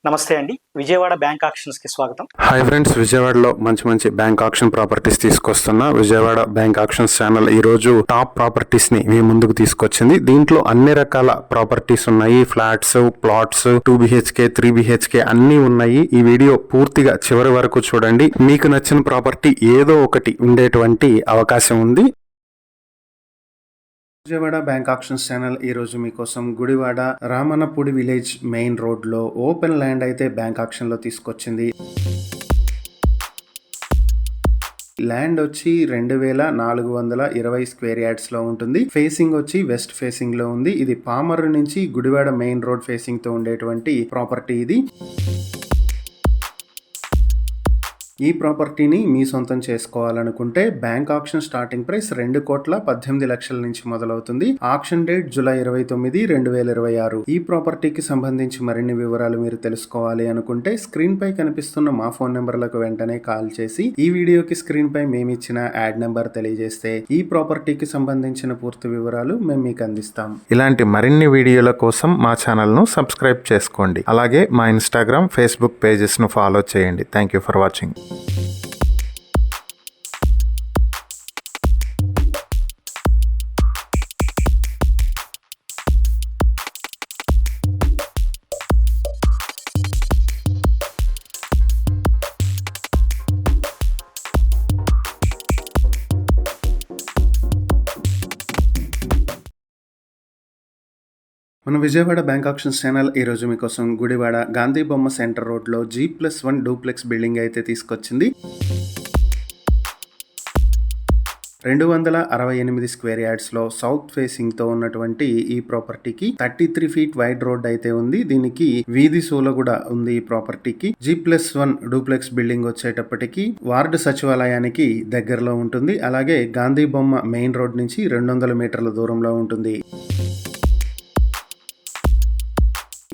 నమస్తే అండి. Vijayawada bank actions కి స్వాగతం. హాయ్ ఫ్రెండ్స్, విజయవాడలో మంచి బ్యాంక్ ఆక్షన్ ప్రాపర్టీస్ తీసుకొస్తున్నా. విజయవాడ బ్యాంక్ ఆక్షన్స్ ఛానల్ ఈ రోజు టాప్ ప్రాపర్టీస్ ని మీ ముందుకు తీసుకొచ్చింది. దీంట్లో అన్ని రకాల ప్రాపర్టీస్ ఉన్నాయి. ఫ్లాట్స్, ప్లాట్స్, 2 BHK 3 BHK అన్ని ఉన్నాయి. ఈ వీడియో పూర్తిగా చివరి వరకు చూడండి. మీకు నచ్చిన ప్రాపర్టీ ఏదో ఒకటి ఉండేటువంటి అవకాశం ఉంది. విజయవాడ బ్యాంక్ ఆక్షన్స్ ఛానల్ ఈ రోజు మీకోసం గుడివాడ రామన్నపూడి విలేజ్ మెయిన్ రోడ్ లో ఓపెన్ ల్యాండ్ అయితే బ్యాంక్ ఆక్షన్ లో తీసుకొచ్చింది. ల్యాండ్ వచ్చి 2420 స్క్వేర్ యార్డ్స్ లో ఉంటుంది. ఫేసింగ్ వచ్చి వెస్ట్ ఫేసింగ్ లో ఉంది. ఇది పామర్రు నుంచి గుడివాడ మెయిన్ రోడ్ ఫేసింగ్ తో ఉండేటువంటి ప్రాపర్టీ ఇది. ఈ ప్రాపర్టీని మీ సొంతం చేసుకోవాలనుకుంటే బ్యాంక్ ఆక్షన్ స్టార్టింగ్ ప్రైస్ 2,18,00,000 నుంచి మొదలవుతుంది. Auction date July 29, 2026. ఈ ప్రాపర్టీకి సంబంధించి మరిన్ని వివరాలు మీరు తెలుసుకోవాలి అనుకుంటే స్క్రీన్ పై కనిపిస్తున్న మా ఫోన్ నెంబర్లకు వెంటనే కాల్ చేసి ఈ వీడియోకి స్క్రీన్ పై మేమిచ్చిన యాడ్ నెంబర్ తెలియజేస్తే ఈ ప్రాపర్టీకి సంబంధించిన పూర్తి వివరాలు మేము మీకు అందిస్తాం. ఇలాంటి మరిన్ని వీడియోల కోసం మా ఛానల్ ను సబ్స్క్రైబ్ చేసుకోండి. అలాగే మా ఇన్స్టాగ్రామ్, ఫేస్బుక్ పేజెస్ ను ఫాలో చేయండి. Thank you for watching. మన విజయవాడ బ్యాంక్ ఆక్షన్స్ ఛానల్ ఈ రోజు మీకోసం గుడివాడ గాంధీ బొమ్మ సెంటర్ రోడ్ లో G+1 డూప్లెక్స్ బిల్డింగ్ అయితే తీసుకొచ్చింది. 268 స్క్వేర్ యార్డ్స్ లో సౌత్ ఫేసింగ్ తో ఉన్నటువంటి ఈ ప్రాపర్టీకి 33 ఫీట్ వైడ్ రోడ్ అయితే ఉంది. దీనికి వీధి సోల కూడా ఉంది. ఈ ప్రాపర్టీకి G+1 డూప్లెక్స్ బిల్డింగ్ వచ్చేటప్పటికి వార్డు సచివాలయానికి దగ్గరలో ఉంటుంది. అలాగే గాంధీ బొమ్మ మెయిన్ రోడ్ నుంచి 200 మీటర్ల దూరంలో ఉంటుంది.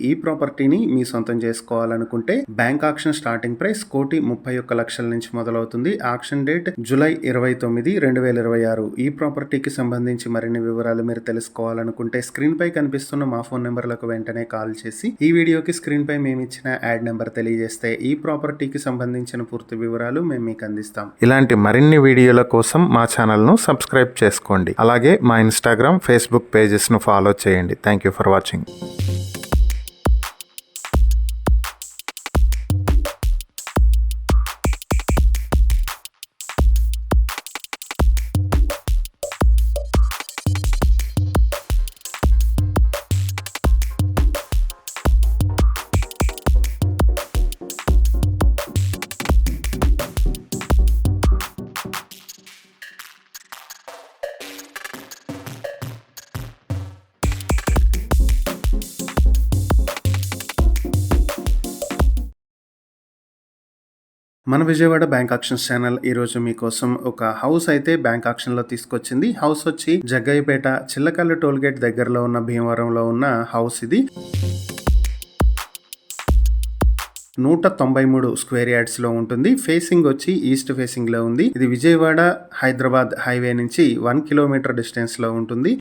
ఈ ప్రాపర్టీని మీ సొంతం చేసుకోవాలనుకుంటే బ్యాంక్ ఆక్షన్ స్టార్టింగ్ ప్రైస్ 1,31,00,000 నుంచి మొదలవుతుంది. Auction date July 29, 2026. ఈ ప్రాపర్టీకి సంబంధించి మరిన్ని వివరాలు మీరు తెలుసుకోవాలనుకుంటే స్క్రీన్ పై కనిపిస్తున్న మా ఫోన్ నెంబర్లకు వెంటనే కాల్ చేసి ఈ వీడియోకి స్క్రీన్ పై మేము ఇచ్చిన యాడ్ నెంబర్ తెలియజేస్తే ఈ ప్రాపర్టీకి సంబంధించిన పూర్తి వివరాలు మేము మీకు అందిస్తాం. ఇలాంటి మరిన్ని వీడియోల కోసం మా ఛానల్ ను సబ్స్క్రైబ్ చేసుకోండి. అలాగే మా ఇన్స్టాగ్రామ్, ఫేస్బుక్ పేజెస్ ను ఫాలో చేయండి. Thank you for watching. మన విజయవాడ బ్యాంక్ ఆక్షన్స్ ఛానల్ ఈ రోజు మీకోసం ఒక హౌస్ అయితే బ్యాంక్ ఆక్షన్ లో తీసుకొచ్చింది. హౌస్ వచ్చి జగ్గయ్యపేట చిల్లకల్లు టోల్ గేట్ దగ్గరలో ఉన్న భీమవరంలో ఉన్న హౌస్ ఇది. 193 స్క్వేర్ యార్డ్స్ లో ఉంటుంది. ఫేసింగ్ వచ్చి ఈస్ట్ ఫేసింగ్ లో ఉంది. ఇది విజయవాడ హైదరాబాద్ హైవే నుంచి 1 కిలోమీటర్ డిస్టెన్స్ లో ఉంటుంది.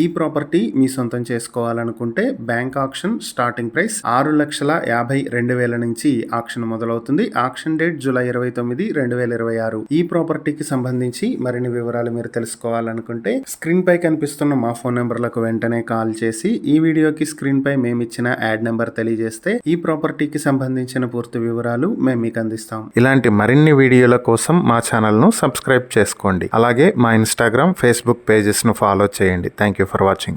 ఈ ప్రాపర్టీ మీ సొంతం చేసుకోవాలనుకుంటే బ్యాంక్ ఆక్షన్ స్టార్టింగ్ ప్రైస్ 6,52,000 నుంచి ఆక్షన్ మొదలవుతుంది. Auction date July 29, 2026. ఈ ప్రాపర్టీకి సంబంధించి మరిన్ని వివరాలు మీరు తెలుసుకోవాలనుకుంటే స్క్రీన్ పై కనిపిస్తున్న మా ఫోన్ నెంబర్లకు వెంటనే కాల్ చేసి ఈ వీడియోకి స్క్రీన్ పై మేమిచ్చిన యాడ్ నెంబర్ తెలియజేస్తే ఈ ప్రాపర్టీకి సంబంధించిన పూర్తి వివరాలు మేము మీకు అందిస్తాం. ఇలాంటి మరిన్ని వీడియోల కోసం మా ఛానల్ ను సబ్స్క్రైబ్ చేసుకోండి. అలాగే మా ఇన్స్టాగ్రామ్, ఫేస్బుక్ పేజెస్ ను ఫాలో చేయండి. Thank you for watching.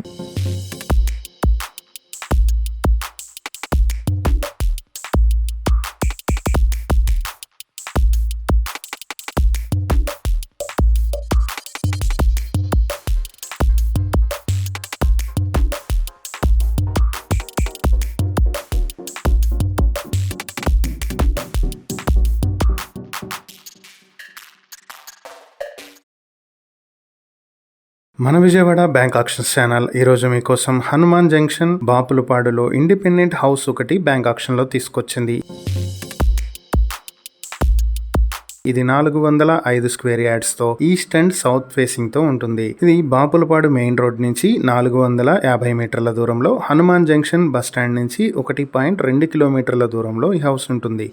మన విజయవాడ బ్యాంక్ ఆక్షన్స్ ఛానల్ ఈ రోజు మీకోసం హనుమాన్ జంక్షన్ బాపులపాడులో ఇండిపెండెంట్ హౌస్ ఒకటి బ్యాంక్ ఆక్షన్ లో తీసుకొచ్చింది. ఇది 405 స్క్వేర్ యార్డ్స్ తో ఈస్ట్ అండ్ సౌత్ ఫేసింగ్ తో ఉంటుంది. ఇది బాపులపాడు మెయిన్ రోడ్ నుంచి 450 మీటర్ల దూరంలో, హనుమాన్ జంక్షన్ బస్ స్టాండ్ నుంచి 1.2 కిలోమీటర్ల దూరంలో ఈ హౌస్ ఉంటుంది.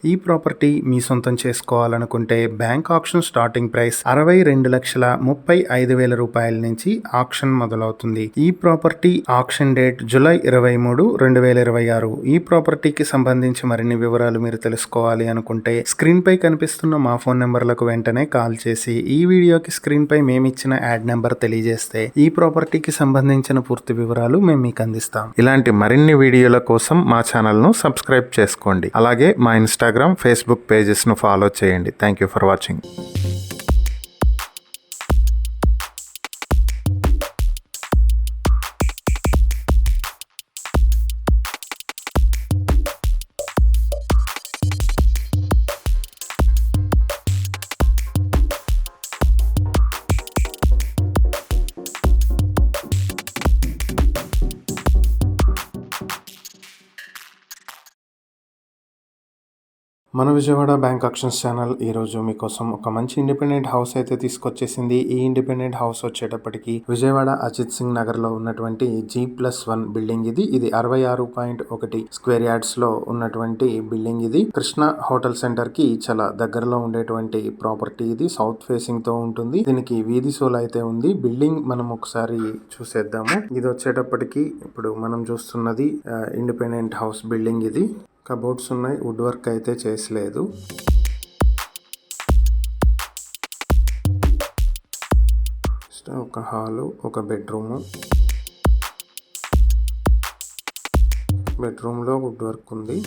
ఈ ప్రాపర్టీ మీ సొంతం చేసుకోవాలనుకుంటే బ్యాంక్ ఆక్షన్ స్టార్టింగ్ ప్రైస్ 62,35,000 రూపాయల నుంచి ఆక్షన్ మొదలవుతుంది. ఈ ప్రాపర్టీ ఆక్షన్ డేట్ జూలై 23, 2026. ఈ ప్రాపర్టీకి సంబంధించి మరిన్ని వివరాలు మీరు తెలుసుకోవాలి అనుకుంటే స్క్రీన్ పై కనిపిస్తున్న మా ఫోన్ నెంబర్లకు వెంటనే కాల్ చేసి ఈ వీడియోకి స్క్రీన్ పై మేమిచ్చిన యాడ్ నెంబర్ తెలియజేస్తే ఈ ప్రాపర్టీకి సంబంధించిన పూర్తి వివరాలు మేము మీకు అందిస్తాం. ఇలాంటి మరిన్ని వీడియోల కోసం మా ఛానల్ ను సబ్స్క్రైబ్ చేసుకోండి. అలాగే మా ఇన్స్టాగ్రామ్, ఫేస్బుక్ పేజెస్ను ఫాలో చేయండి. Thank you for watching. మన విజయవాడ బ్యాంక్ ఆక్షన్స్ ఛానల్ ఈరోజు మీకోసం ఒక మంచి ఇండిపెండెంట్ హౌస్ అయితే తీసుకొచ్చేసింది. ఈ ఇండిపెండెంట్ హౌస్ వచ్చేటప్పటికి విజయవాడ అజిత్ సింగ్ నగర్ లో ఉన్నటువంటి G+1 బిల్డింగ్ ఇది. ఇది 66.1 స్క్వేర్ యార్డ్స్ లో ఉన్నటువంటి బిల్డింగ్ ఇది. కృష్ణ హోటల్ సెంటర్ కి చాలా దగ్గరలో ఉండేటువంటి ప్రాపర్టీ ఇది. సౌత్ ఫేసింగ్ తో ఉంటుంది. దీనికి వీధి సోల్ అయితే ఉంది. బిల్డింగ్ మనం ఒకసారి చూసేద్దాము. ఇది వచ్చేటప్పటికి ఇప్పుడు మనం చూస్తున్నది ఇండిపెండెంట్ హౌస్ బిల్డింగ్ ఇది. కబోర్డ్స్ ఉన్నాయి, వుడ్ వర్క్ అయితే చేసలేదు. ఒక హాలు, ఒక బెడ్రూము. బెడ్రూమ్లో వుడ్ వర్క్ ఉంది.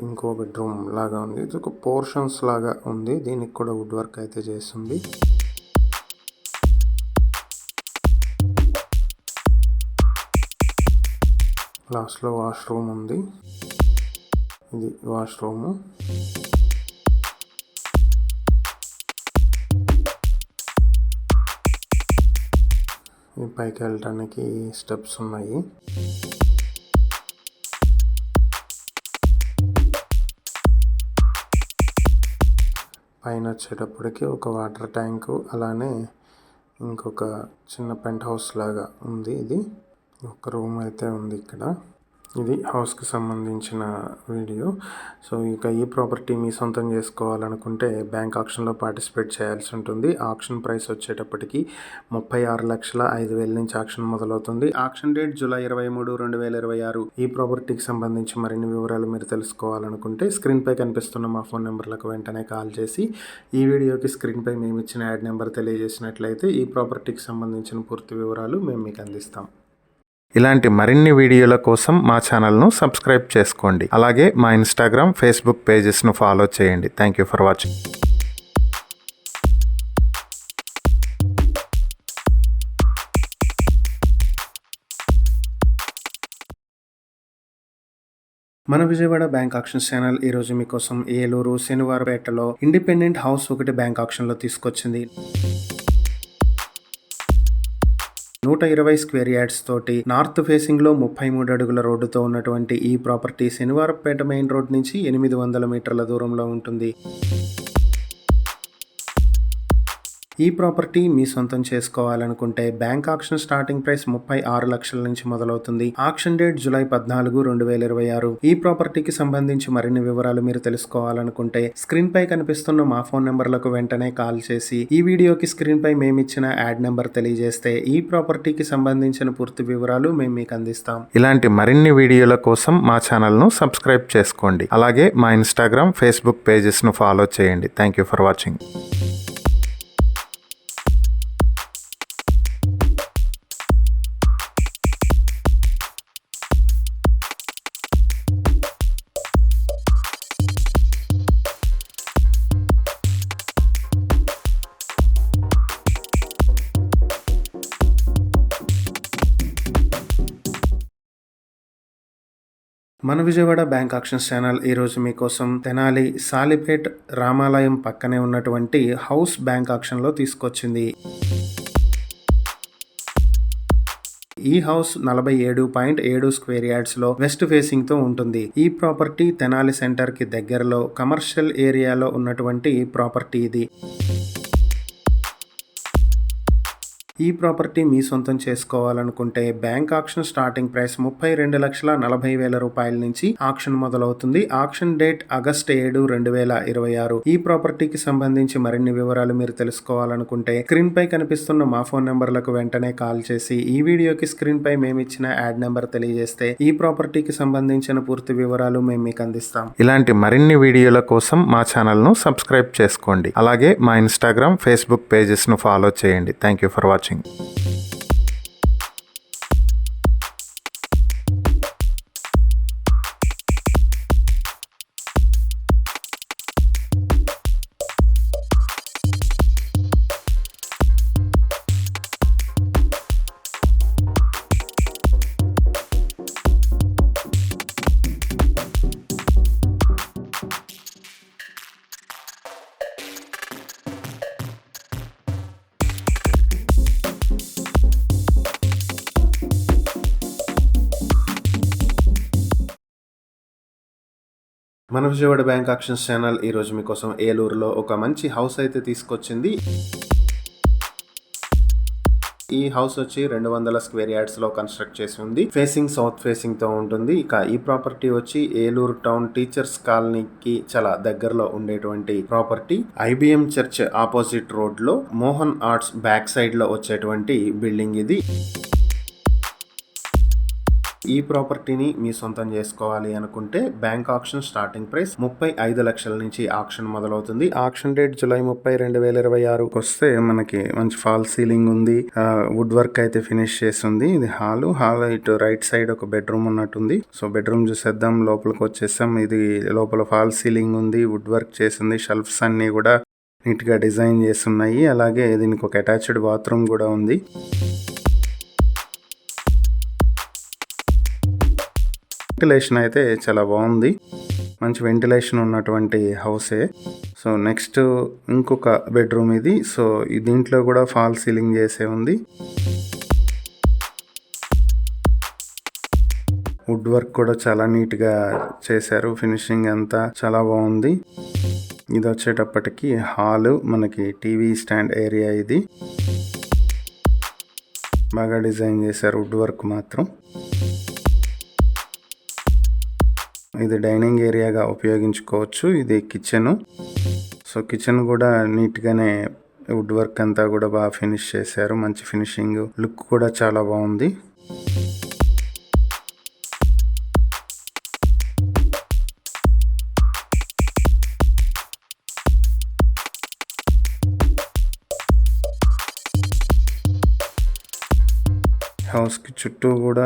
ఇంకో బెడ్రూమ్ లాగా ఉంది. ఇది ఒక పోర్షన్స్ లాగా ఉంది. దీనికి కూడా వుడ్ వర్క్ అయితే చేస్తుంది. లాస్ట్లో వాష్రూమ్ ఉంది. ఇది వాష్రూము. ఈ పైకి వెళ్ళటానికి స్టెప్స్ ఉన్నాయి. పైన వచ్చేటప్పటికి ఒక వాటర్ ట్యాంకు, అలానే ఇంకొక చిన్న పెంట్ హౌస్ లాగా ఉంది. ఇది ఒక రూమ్ అయితే ఉంది ఇక్కడ. ఇది హౌస్కి సంబంధించిన వీడియో. సో ఇక ఈ ప్రాపర్టీ మీ సొంతం చేసుకోవాలనుకుంటే బ్యాంక్ ఆక్షన్లో పార్టిసిపేట్ చేయాల్సి ఉంటుంది. ఆక్షన్ ప్రైస్ వచ్చేటప్పటికి 36,05,000 నుంచి ఆక్షన్ మొదలవుతుంది. Auction date July 23, 2026. ఈ ప్రాపర్టీకి సంబంధించి మరిన్ని వివరాలు మీరు తెలుసుకోవాలనుకుంటే స్క్రీన్ పై కనిపిస్తున్న మా ఫోన్ నెంబర్లకు వెంటనే కాల్ చేసి ఈ వీడియోకి స్క్రీన్ పై మేము ఇచ్చిన యాడ్ నెంబర్ తెలియజేసినట్లయితే ఈ ప్రాపర్టీకి సంబంధించిన పూర్తి వివరాలు మేము మీకు అందిస్తాం. ఇలాంటి మరిన్ని వీడియోల కోసం మా ఛానల్ను సబ్స్క్రైబ్ చేసుకోండి. అలాగే మా ఇన్స్టాగ్రామ్, ఫేస్బుక్ పేజెస్ను ఫాలో చేయండి. Thank you for watching. మన విజయవాడ బ్యాంక్ ఆక్షన్స్ ఛానల్ ఈరోజు మీకోసం ఏలూరు శనివారపేటలో ఇండిపెండెంట్ హౌస్ ఒకటి బ్యాంక్ ఆక్షన్లో తీసుకొచ్చింది. 120 స్క్వేర్ యార్డ్స్ తోటి నార్త్ ఫేసింగ్ లో 33 అడుగుల రోడ్డుతో ఉన్నటువంటి ఈ ప్రాపర్టీ శనివారపేట మెయిన్ రోడ్ నుంచి 800 మీటర్ల దూరంలో ఉంటుంది. ఈ ప్రాపర్టీ మీ సొంతం చేసుకోవాలనుకుంటే బ్యాంక్ ఆక్షన్ స్టార్టింగ్ ప్రైస్ 36 లక్షల నుంచి మొదలవుతుంది. Auction date July 14, 2026. ఈ ప్రాపర్టీకి సంబంధించి మరిన్ని వివరాలు మీరు తెలుసుకోవాలనుకుంటే స్క్రీన్ పై కనిపిస్తున్న మా ఫోన్ నెంబర్లకు వెంటనే కాల్ చేసి ఈ వీడియోకి స్క్రీన్ పై మేమిచ్చిన యాడ్ నెంబర్ తెలియజేస్తే ఈ ప్రాపర్టీకి సంబంధించిన పూర్తి వివరాలు మేము మీకు అందిస్తాం. ఇలాంటి మరిన్ని వీడియోల కోసం మా ఛానల్ను సబ్స్క్రైబ్ చేసుకోండి. అలాగే మా ఇన్స్టాగ్రామ్, ఫేస్బుక్ పేజెస్ను ఫాలో చేయండి. Thank you for watching. మన విజయవాడ బ్యాంక్ ఆక్షన్స్ ఛానల్ ఈరోజు మీకోసం తెనాలి సాలిపేట్ రామాలయం పక్కనే ఉన్నటువంటి హౌస్ బ్యాంక్ ఆక్షన్లో తీసుకొచ్చింది. ఈ హౌస్ 47.7 స్క్వేర్ యార్డ్స్ లో వెస్ట్ ఫేసింగ్ తో ఉంటుంది. ఈ ప్రాపర్టీ తెనాలి సెంటర్ కి దగ్గరలో కమర్షియల్ ఏరియాలో ఉన్నటువంటి ప్రాపర్టీ ఇది. ఈ ప్రాపర్టీ మీ సొంతం చేసుకోవాలనుకుంటే బ్యాంక్ ఆక్షన్ స్టార్టింగ్ ప్రైస్ 32,40,000 రూపాయల నుంచి ఆక్షన్ మొదలవుతుంది. Auction date August 7, 2026. ఈ ప్రాపర్టీకి సంబంధించి మరిన్ని వివరాలు మీరు తెలుసుకోవాలనుకుంటే స్క్రీన్ పై కనిపిస్తున్న మా ఫోన్ నెంబర్లకు వెంటనే కాల్ చేసి ఈ వీడియోకి స్క్రీన్ పై మేము ఇచ్చిన యాడ్ నెంబర్ తెలియజేస్తే ఈ ప్రాపర్టీకి సంబంధించిన పూర్తి వివరాలు మేము మీకు అందిస్తాం. ఇలాంటి మరిన్ని వీడియోల కోసం మా ఛానల్ ను సబ్స్క్రైబ్ చేసుకోండి. అలాగే మా ఇన్స్టాగ్రామ్, ఫేస్బుక్ పేజెస్ ను ఫాలో చేయండి. Thank you for watching. మన విజయవాడ బ్యాంక్ ఆక్షన్స్ ఛానల్ ఈరోజు మీకోసం ఏలూరులో ఒక మంచి హౌస్ అయితే తీసుకొచ్చింది. ఈ హౌస్ వచ్చి 200 స్క్వేర్ యార్డ్స్ లో కన్స్ట్రక్ట్ చేసి ఉంది. ఫేసింగ్ సౌత్ ఫేసింగ్ తో ఉంటుంది. ఇక ఈ ప్రాపర్టీ వచ్చి ఏలూరు టౌన్ టీచర్స్ కాలనీకి చాలా దగ్గరలో ఉండేటువంటి property. IBM church opposite road లో మోహన్ ఆర్ట్స్ బ్యాక్ సైడ్ లో వచ్చేటువంటి బిల్డింగ్ ఇది. ఈ ప్రాపర్టీని మీ సొంతం చేసుకోవాలి అనుకుంటే బ్యాంక్ ఆక్షన్ స్టార్టింగ్ ప్రైస్ 35 లక్షల నుంచి ఆక్షన్ మొదలవుతుంది. ఆక్షన్ డేట్ జూలై 30, 2026 వస్తే మనకి మంచి ఫాల్ సీలింగ్ ఉంది. వుడ్ వర్క్ అయితే ఫినిష్ చేస్తుంది. ఇది హాల్ ఇటు రైట్ సైడ్ ఒక బెడ్రూమ్ ఉన్నట్టుంది. సో బెడ్రూమ్ చూసేద్దాం. లోపలికి వచ్చేసాం. ఇది లోపల ఫాల్ సీలింగ్ ఉంది, వుడ్ వర్క్ చేసింది. షెల్ఫ్స్ అన్ని కూడా నీట్ గా డిజైన్ చేస్తున్నాయి. అలాగే దీనికి ఒక అటాచ్డ్ బాత్రూమ్ కూడా ఉంది. వెంటిలేషన్ అయితే చాలా బాగుంది. మంచి వెంటిలేషన్ ఉన్నటువంటి హౌసే. సో నెక్స్ట్ ఇంకొక బెడ్రూమ్ ఇది. సో దీంట్లో కూడా ఫాల్ సీలింగ్ చేసే ఉంది. వుడ్ వర్క్ కూడా చాలా నీట్గా చేశారు. ఫినిషింగ్ అంతా చాలా బాగుంది. ఇది వచ్చేటప్పటికి హాలు, మనకి టీవీ స్టాండ్ ఏరియా. ఇది బాగా డిజైన్ చేశారు. వుడ్ వర్క్ మాత్రం. ఇది డైనింగ్ ఏరియాగా ఉపయోగించుకోవచ్చు. ఇది కిచెన్. సో కిచెన్ కూడా నీట్గానే వుడ్ వర్క్ అంతా కూడా బాగా ఫినిష్ చేశారు. మంచి ఫినిషింగ్, లుక్ కూడా చాలా బాగుంది. హౌస్కి చుట్టూ కూడా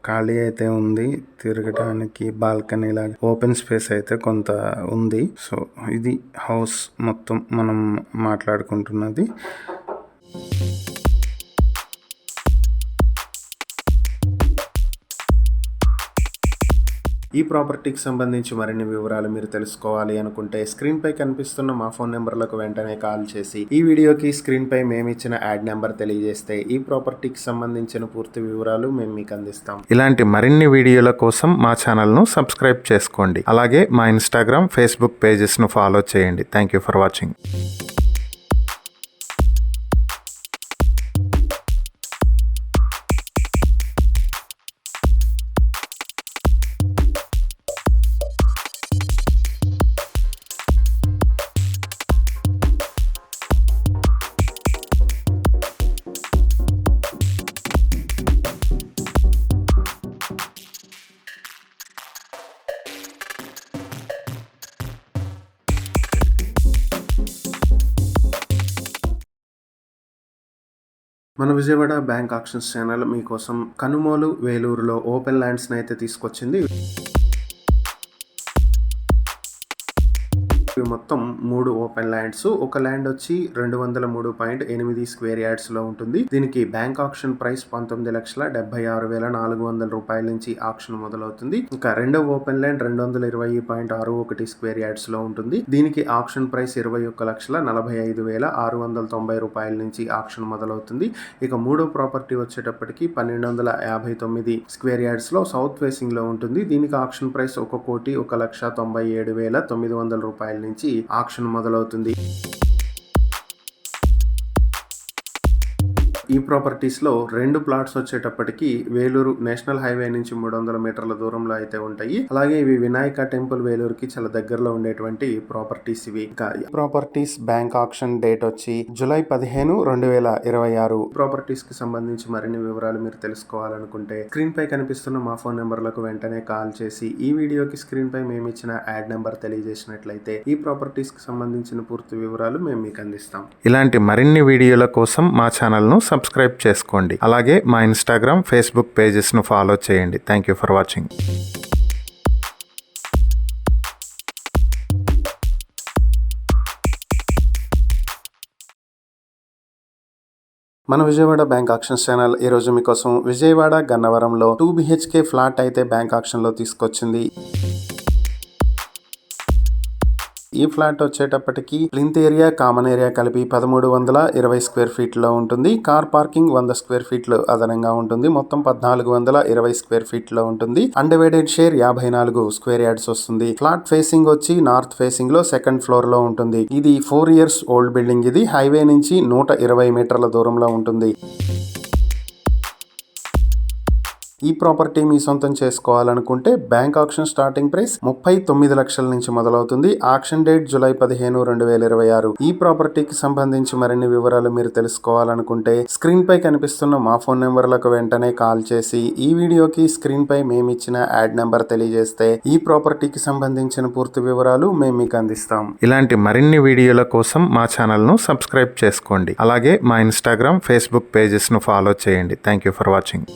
ఖాళీ అయితే ఉంది. తిరగడానికి బాల్కనీ లాగా ఓపెన్ స్పేస్ అయితే కొంత ఉంది. సో ఇది హౌస్ మొత్తం మనం మాట్లాడుకుంటున్నది. ఈ ప్రాపర్టీకి సంబంధించి మరిన్ని వివరాలు మీరు తెలుసుకోవాలి అనుకుంటే స్క్రీన్ పై కనిపిస్తున్న మా ఫోన్ నెంబర్లకు వెంటనే కాల్ చేసి ఈ వీడియోకి స్క్రీన్ పై మేము ఇచ్చిన యాడ్ నెంబర్ తెలియజేస్తే ఈ ప్రాపర్టీకి సంబంధించిన పూర్తి వివరాలు మేము మీకు అందిస్తాం. ఇలాంటి మరిన్ని వీడియోల కోసం మా ఛానల్ ను సబ్స్క్రైబ్ చేసుకోండి. అలాగే మా ఇన్స్టాగ్రామ్, ఫేస్బుక్ పేజెస్ ను ఫాలో చేయండి. Thank you for watching. మన విజయవాడ బ్యాంక్ ఆక్షన్స్ ఛానల్ మీకోసం కనుమోలు, వేలూరులో ఓపెన్ ల్యాండ్స్ని అయితే తీసుకొచ్చింది. ఇవి మొత్తం 3 ఓపెన్ ల్యాండ్స్. ఒక ల్యాండ్ వచ్చి 203.8 స్క్వేర్ యార్డ్స్ లో ఉంటుంది. దీనికి బ్యాంక్ ఆక్షన్ ప్రైస్ 19,76,400 రూపాయల నుంచి ఆక్షన్ మొదలవుతుంది. ఇంకా రెండవ ఓపెన్ ల్యాండ్ 220.61 స్క్వేర్ యార్డ్స్ లో ఉంటుంది. దీనికి ఆక్షన్ ప్రైస్ 21,45,690 రూపాయల నుంచి ఆక్షన్ మొదలవుతుంది. ఇక మూడో ప్రాపర్టీ వచ్చేటప్పటికి 1259 స్క్వేర్ యార్డ్స్ లో సౌత్ ఫేసింగ్ లో ఉంటుంది. దీనికి ఆక్షన్ ప్రైస్ 1,97,900 రూపాయల నుంచి ఆక్షన్ మొదలవుతుంది. ఈ ప్రాపర్టీస్ లో 2 ప్లాట్స్ వచ్చేటప్పటికి వేలూరు నేషనల్ హైవే నుంచి 300 మీటర్ల దూరంలో అయితే ఉంటాయి. అలాగే ఇవి వినాయక టెంపుల్ వేలూరుకి చాలా దగ్గరలో ఉండేటువంటి ప్రాపర్టీస్ ఇవి. ఇంకా ఈ ప్రాపర్టీస్ బ్యాంక్ ఆక్షన్ డేట్ వచ్చి జూలై 15, 2026. ప్రాపర్టీస్ కి సంబంధించి మరిన్ని వివరాలు మీరు తెలుసుకోవాలనుకుంటే స్క్రీన్ పై కనిపిస్తున్న మా ఫోన్ నెంబర్లకు వెంటనే కాల్ చేసి ఈ వీడియోకి స్క్రీన్ పై మేము ఇచ్చిన యాడ్ నెంబర్ తెలియజేసినట్లయితే ఈ ప్రాపర్టీస్ కి సంబంధించిన పూర్తి వివరాలు మేము మీకు అందిస్తాం. ఇలాంటి మరిన్ని వీడియోల కోసం మా ఛానల్ ను సబ్స్క్రైబ్ చేసుకోండి. అలాగే మా ఇన్స్టాగ్రామ్, ఫేస్బుక్ పేజెస్ ను ఫాలో చేయండి. Thank you for watching. మన విజయవాడ బ్యాంక్ ఆక్షన్స్ ఛానల్ ఈ రోజు మీకోసం విజయవాడ గన్నవరంలో 2 BHK ఫ్లాట్ అయితే బ్యాంక్ ఆక్షన్ లో తీసుకొచ్చింది. ఈ ఫ్లాట్ వచ్చేటప్పటికి ప్లింత్ ఏరియా, కామన్ ఏరియా కలిపి 1320 స్క్వేర్ ఫీట్ లో ఉంటుంది. కార్ పార్కింగ్ 100 స్క్వేర్ ఫీట్లు అదనంగా ఉంటుంది. మొత్తం 1420 స్క్వేర్ ఫీట్ లో ఉంటుంది. అన్డివైడెడ్ షేర్ 54 స్క్వేర్ యార్డ్స్ వస్తుంది. ఫ్లాట్ ఫేసింగ్ వచ్చి నార్త్ ఫేసింగ్ లో సెకండ్ ఫ్లోర్ లో ఉంటుంది. ఇది 4 years ఓల్డ్ బిల్డింగ్. ఇది హైవే నుంచి 120 మీటర్ల దూరంలో ఉంటుంది. ఈ ప్రాపర్టీ మీ సొంతం చేసుకోవాలనుకుంటే బ్యాంక్ ఆక్షన్ స్టార్టింగ్ ప్రైస్ 39 లక్షల నుంచి మొదలవుతుంది. Auction date July 15, 2026. ఈ ప్రాపర్టీకి సంబంధించి మరిన్ని వివరాలు మీరు తెలుసుకోవాలనుకుంటే స్క్రీన్ పై కనిపిస్తున్న మా ఫోన్ నెంబర్లకు వెంటనే కాల్ చేసి ఈ వీడియోకి స్క్రీన్ పై మేము ఇచ్చిన యాడ్ నెంబర్ తెలియజేస్తే ఈ ప్రాపర్టీకి సంబంధించిన పూర్తి వివరాలు మేము మీకు అందిస్తాం. ఇలాంటి మరిన్ని వీడియోల కోసం మా ఛానల్ ను సబ్స్క్రైబ్ చేసుకోండి. అలాగే మా ఇన్స్టాగ్రామ్, ఫేస్బుక్ పేజెస్ ను ఫాలో చేయండి. Thank you for watching.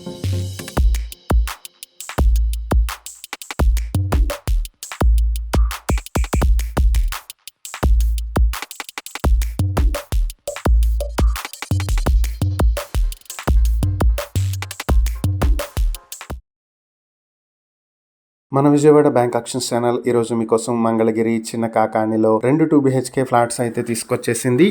మన విజయవాడ బ్యాంక్ ఆక్షన్స్ ఛానల్ ఈ రోజు మీకోసం మంగళగిరి, చిన్న కాకానిలో 2 BHK ఫ్లాట్స్ అయితే తీసుకొచ్చేసింది.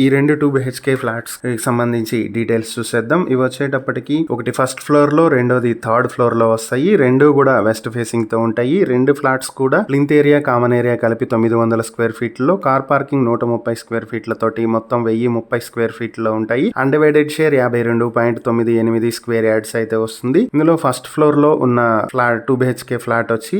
ఈ 2 BHK ఫ్లాట్స్ కి సంబంధించి డీటెయిల్స్ చూసేద్దాం. ఇవి వచ్చేటప్పటికి ఒకటి ఫస్ట్ ఫ్లోర్ లో, రెండోది థర్డ్ ఫ్లోర్ లో వస్తాయి. రెండు కూడా వెస్ట్ ఫేసింగ్ తో ఉంటాయి. 2 ఫ్లాట్స్ కూడా ప్లింత్ ఏరియా, కామన్ ఏరియా కలిపి 900 స్క్వేర్ ఫీట్ లో, కార్ పార్కింగ్ 130 స్క్వేర్ ఫీట్ల తోటి మొత్తం 1030 స్క్వేర్ ఫీట్ లో ఉంటాయి. అన్డివైడెడ్ షేర్ 52.98 స్క్వేర్ యార్డ్స్ అయితే వస్తుంది. ఇందులో ఫస్ట్ ఫ్లోర్ లో ఉన్న ఫ్లాట్ 2 BHK ఫ్లాట్ వచ్చి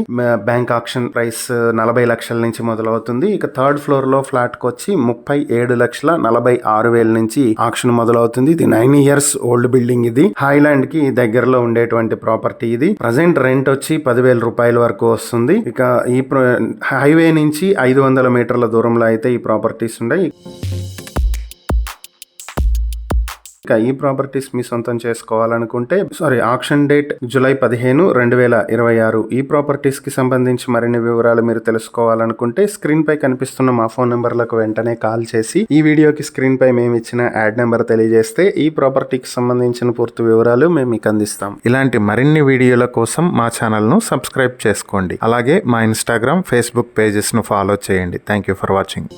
బ్యాంక్ ఆక్షన్ ప్రైస్ 40 లక్షల నుంచి మొదలవుతుంది. ఇక థర్డ్ ఫ్లోర్ లో ఫ్లాట్ కి వచ్చి 37,46,000 నుంచి ఆక్షన్ మొదలవుతుంది. ఇది 9 years ఓల్డ్ బిల్డింగ్. ఇది హైలాండ్ కి దగ్గరలో ఉండేటువంటి ప్రాపర్టీ. ఇది ప్రజెంట్ రెంట్ వచ్చి 10,000 రూపాయల వరకు వస్తుంది. ఇక ఈ హైవే నుంచి 500 మీటర్ల దూరంలో అయితే ఈ ప్రాపర్టీస్ ఉన్నాయి. ఇక ఈ ప్రాపర్టీస్ మీ సొంతం చేసుకోవాలనుకుంటే ఆక్షన్ డేట్ జూలై 15, 2026. ఈ ప్రాపర్టీస్ కి సంబంధించి మరిన్ని వివరాలు మీరు తెలుసుకోవాలనుకుంటే స్క్రీన్ పై కనిపిస్తున్న మా ఫోన్ నెంబర్లకు వెంటనే కాల్ చేసి ఈ వీడియోకి స్క్రీన్ పై మేము ఇచ్చిన యాడ్ నెంబర్ తెలియజేస్తే ఈ ప్రాపర్టీకి సంబంధించిన పూర్తి వివరాలు మేము మీకు అందిస్తాం. ఇలాంటి మరిన్ని వీడియోల కోసం మా ఛానల్ ను సబ్స్క్రైబ్ చేసుకోండి. అలాగే మా ఇన్స్టాగ్రామ్, ఫేస్బుక్ పేజెస్ ను ఫాలో చేయండి. Thank you for watching.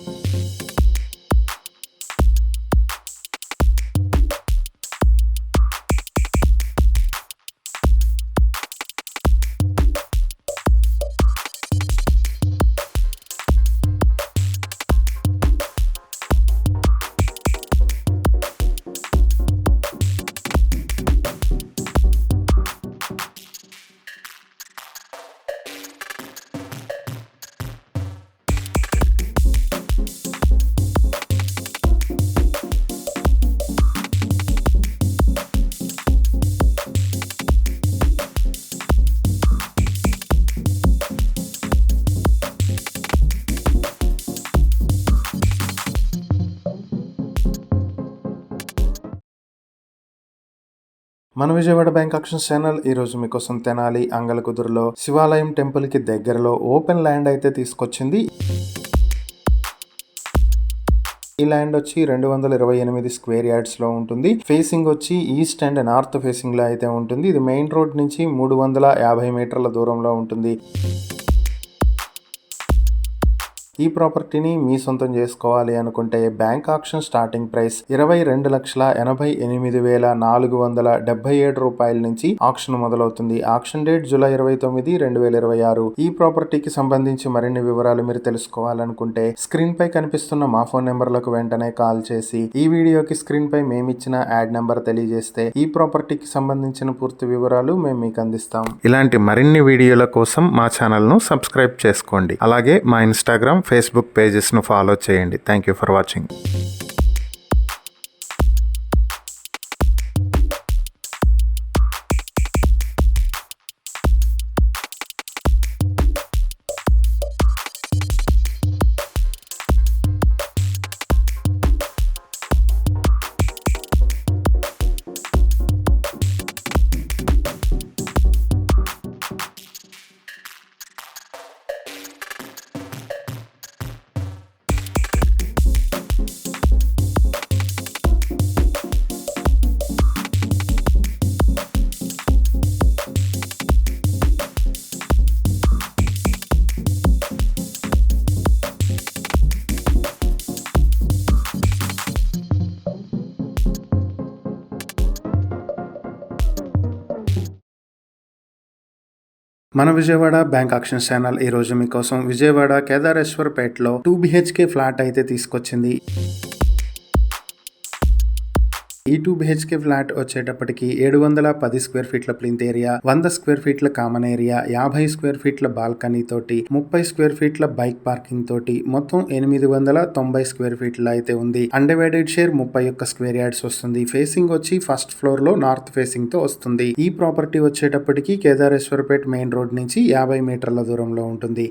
మన విజయవాడ బ్యాంక్ ఆక్షన్స్ ఛానల్ ఈ రోజు మీకోసం తెనాలి అంగలకుదురులో శివాలయం టెంపుల్ కి దగ్గరలో ఓపెన్ ల్యాండ్ అయితే తీసుకొచ్చింది. ఈ ల్యాండ్ వచ్చి 228 స్క్వేర్ యార్డ్స్ లో ఉంటుంది. ఫేసింగ్ వచ్చి ఈస్ట్ అండ్ నార్త్ ఫేసింగ్ లో అయితే ఉంటుంది. ఇది మెయిన్ రోడ్ నుంచి 350 మీటర్ల దూరంలో ఉంటుంది. ఈ ప్రాపర్టీని మీ సొంతం చేసుకోవాలి అనుకుంటే బ్యాంక్ ఆక్షన్ స్టార్టింగ్ ప్రైస్ 22,88,477 రూపాయల నుంచి ఆక్షన్ మొదలవుతుంది. Auction date July 29, 2026. ఈ ప్రాపర్టీకి సంబంధించి మరిన్ని వివరాలు మీరు తెలుసుకోవాలనుకుంటే స్క్రీన్ పై కనిపిస్తున్న మా ఫోన్ నెంబర్లకు వెంటనే కాల్ చేసి ఈ వీడియోకి స్క్రీన్ పై మేమిచ్చిన యాడ్ నెంబర్ తెలియజేస్తే ఈ ప్రాపర్టీకి సంబంధించిన పూర్తి వివరాలు మేము మీకు అందిస్తాం. ఇలాంటి మరిన్ని వీడియోల కోసం మా ఛానల్ ను సబ్స్క్రైబ్ చేసుకోండి. అలాగే మా ఇన్స్టాగ్రామ్, ఫేస్బుక్ పేజెస్ ను ఫాలో చేయండి. Thank you for watching. మన విజయవాడ బ్యాంక్ ఆక్షన్స్ ఛానల్ ఈ రోజు మీకోసం విజయవాడ కేదారేశ్వరపేటలో 2 BHK ఫ్లాట్ అయితే తీసుకొచ్చింది. ఈ 2 BHK ఫ్లాట్ వచ్చేటప్పటికి 710 స్క్వేర్ ఫీట్ల ప్లింత్ ఏరియా, 100 స్క్వేర్ ఫీట్ల కామన్ ఏరియా, 50 స్క్వేర్ ఫీట్ల బాల్కనీ తోటి, 30 స్క్వేర్ ఫీట్ల బైక్ పార్కింగ్ తోటి మొత్తం 890 స్క్వేర్ ఫీట్ల అయితే ఉంది. అన్డివైడెడ్ షేర్ 31 స్క్వేర్ యార్డ్స్ వస్తుంది. ఫేసింగ్ వచ్చి ఫస్ట్ ఫ్లోర్ లో నార్త్ ఫేసింగ్ తో వస్తుంది. ఈ ప్రాపర్టీ వచ్చేటప్పటికి కేదారేశ్వరపేట మెయిన్ రోడ్ నుంచి 50 మీటర్ల దూరంలో ఉంటుంది.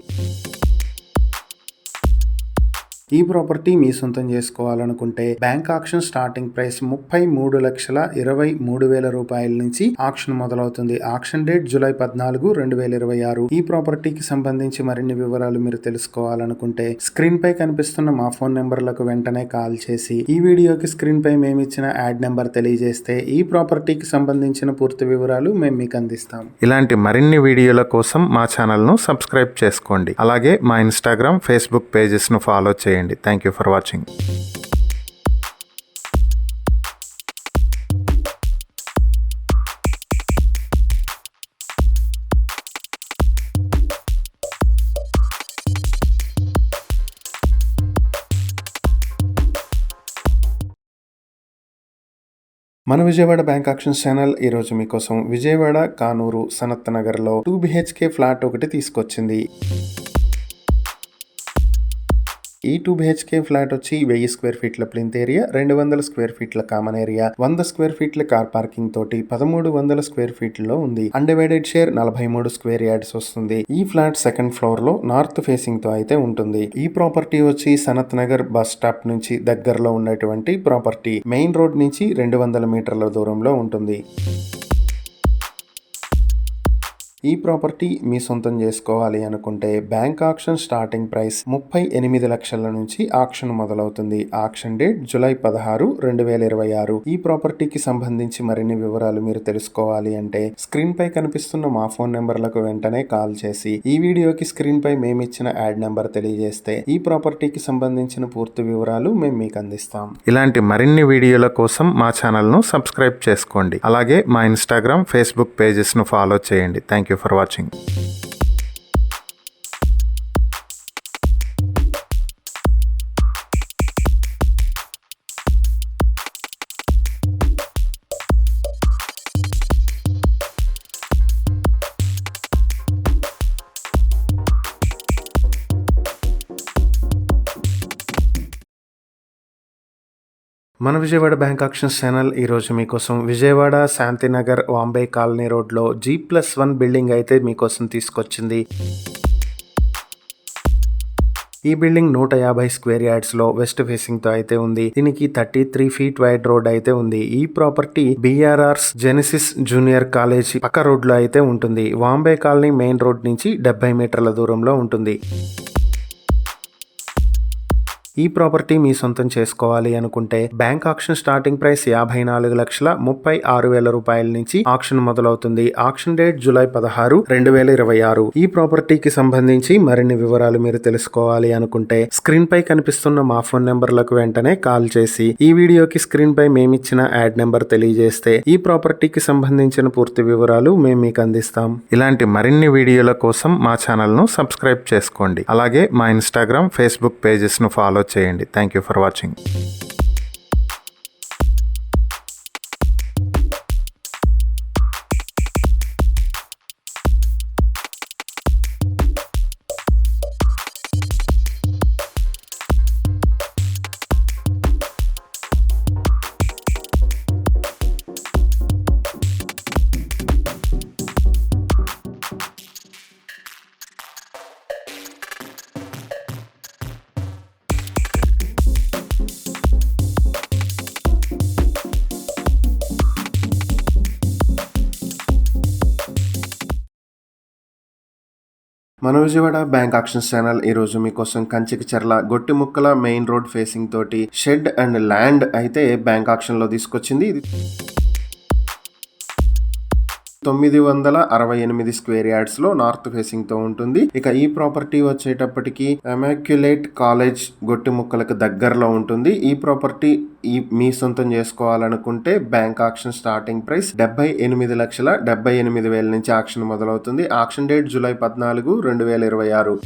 ఈ ప్రాపర్టీ మీ సొంతం చేసుకోవాలనుకుంటే బ్యాంక్ ఆక్షన్ స్టార్టింగ్ ప్రైస్ 33,23,000 రూపాయల నుంచి ఆక్షన్ మొదలవుతుంది. Auction date July 14, 2026. ఈ ప్రాపర్టీకి సంబంధించి మరిన్ని వివరాలు మీరు తెలుసుకోవాలనుకుంటే స్క్రీన్ పై కనిపిస్తున్న మా ఫోన్ నెంబర్లకు వెంటనే కాల్ చేసి ఈ వీడియోకి స్క్రీన్ పై మేమిచ్చిన యాడ్ నెంబర్ తెలియజేస్తే ఈ ప్రాపర్టీకి సంబంధించిన పూర్తి వివరాలు మేము మీకు అందిస్తాం. ఇలాంటి మరిన్ని వీడియోల కోసం మా ఛానల్ ను సబ్స్క్రైబ్ చేసుకోండి. అలాగే మా ఇన్స్టాగ్రామ్, ఫేస్బుక్ పేజెస్ ను ఫాలో చేయండి. Thank you for watching. మన విజయవాడ బ్యాంక్ ఆక్షన్స్ ఛానల్ ఈ రోజు మీకోసం విజయవాడ కానూరు సనత్ నగర్ లో 2 BHK ఫ్లాట్ ఒకటి తీసుకొచ్చింది. ఈ 2 BHK ఫ్లాట్ వచ్చి 1000 స్క్వేర్ ఫీట్ల ప్లింత్ ఏరియా, 200 స్క్వేర్ ఫీట్ల కామన్ ఏరియా, 100 స్క్వేర్ ఫీట్ల కార్ పార్కింగ్ తోటి 1300 స్క్వేర్ ఫీట్లో ఉంది. అన్డివైడెడ్ షేర్ 43 స్క్వేర్ యార్డ్స్ వస్తుంది. ఈ ఫ్లాట్ సెకండ్ ఫ్లోర్ లో నార్త్ ఫేసింగ్ తో అయితే ఉంటుంది. ఈ ప్రాపర్టీ వచ్చి సనత్ నగర్ బస్ స్టాప్ నుంచి దగ్గరలో ఉన్నటువంటి ప్రాపర్టీ. మెయిన్ రోడ్ నుంచి 200 మీటర్ల దూరంలో ఉంటుంది. ఈ ప్రాపర్టీ మీ సొంతం చేసుకోవాలి అనుకుంటే బ్యాంక్ ఆక్షన్ స్టార్టింగ్ ప్రైస్ 38 లక్షల నుంచి ఆక్షన్ మొదలవుతుంది. Auction date July 16, 2026. ఈ ప్రాపర్టీకి సంబంధించి మరిన్ని వివరాలు మీరు తెలుసుకోవాలి అంటే స్క్రీన్ పై కనిపిస్తున్న మా ఫోన్ నెంబర్లకు వెంటనే కాల్ చేసి ఈ వీడియోకి స్క్రీన్ పై మేమిచ్చిన యాడ్ నెంబర్ తెలియజేస్తే ఈ ప్రాపర్టీకి సంబంధించిన పూర్తి వివరాలు మేము మీకు అందిస్తాం. ఇలాంటి మరిన్ని వీడియోల కోసం మా ఛానల్ ను సబ్స్క్రైబ్ చేసుకోండి. అలాగే మా ఇన్స్టాగ్రామ్, ఫేస్బుక్ పేజెస్ ను ఫాలో చేయండి. Thank you for watching. మన విజయవాడ బ్యాంక్ ఆక్షన్స్ ఛానల్ ఈ రోజు మీకోసం విజయవాడ శాంతినగర్ వాంబే కాలనీ రోడ్లో G+1 బిల్డింగ్ అయితే మీకోసం తీసుకొచ్చింది. ఈ బిల్డింగ్ 150 స్క్వేర్ యార్డ్స్ లో వెస్ట్ ఫేసింగ్ తో అయితే ఉంది. దీనికి 33 ఫీట్ వైడ్ రోడ్ అయితే ఉంది. ఈ property BRR's Genesis junior college పక్క రోడ్ లో అయితే ఉంటుంది. వాంబే కాలనీ మెయిన్ రోడ్ నుంచి 70 మీటర్ల దూరంలో ఉంటుంది. ఈ ప్రాపర్టీ మీ సొంతం చేసుకోవాలి అనుకుంటే బ్యాంక్ ఆక్షన్ స్టార్టింగ్ ప్రైస్ 54,36,000 రూపాయల నుంచి ఆక్షన్ మొదలవుతుంది. Auction date July 16, 2026. ఈ ప్రాపర్టీకి సంబంధించి మరిన్ని వివరాలు మీరు తెలుసుకోవాలి అనుకుంటే స్క్రీన్ పై కనిపిస్తున్న మా ఫోన్ నెంబర్లకు వెంటనే కాల్ చేసి ఈ వీడియోకి స్క్రీన్ పై మేమిచ్చిన యాడ్ నెంబర్ తెలియజేస్తే ఈ ప్రాపర్టీకి సంబంధించిన పూర్తి వివరాలు మేము మీకు అందిస్తాం. ఇలాంటి మరిన్ని వీడియోల కోసం మా ఛానల్ ను సబ్స్క్రైబ్ చేసుకోండి. అలాగే మా ఇన్స్టాగ్రామ్, ఫేస్బుక్ పేజెస్ ను ఫాలో చేయండి. Thank you for watching. మన విజయవాడ బ్యాంక్ ఆక్షన్స్ ఛానల్ ఈ రోజు మీకోసం Kanchikacherla Gottimukkala main road facing తోటి షెడ్ అండ్ ల్యాండ్ అయితే బ్యాంక్ ఆక్షన్ లో తీసుకొచ్చింది. ఇది 968 స్క్వేర్ యార్డ్స్ లో నార్త్ ఫేసింగ్ తో ఉంటుంది. ఇక ఈ ప్రాపర్టీ వచ్చేటప్పటికి ఇమ్మాక్యులేట్ కాలేజ్ గొట్టిముక్కలకు దగ్గరలో ఉంటుంది. ఈ ప్రాపర్టీ మీ సొంతం చేసుకోవాలనుకుంటే బ్యాంక్ ఆక్షన్ స్టార్టింగ్ ప్రైస్ 78,78,000 నుంచి ఆక్షన్ మొదలవుతుంది. Auction date July 14, 2026.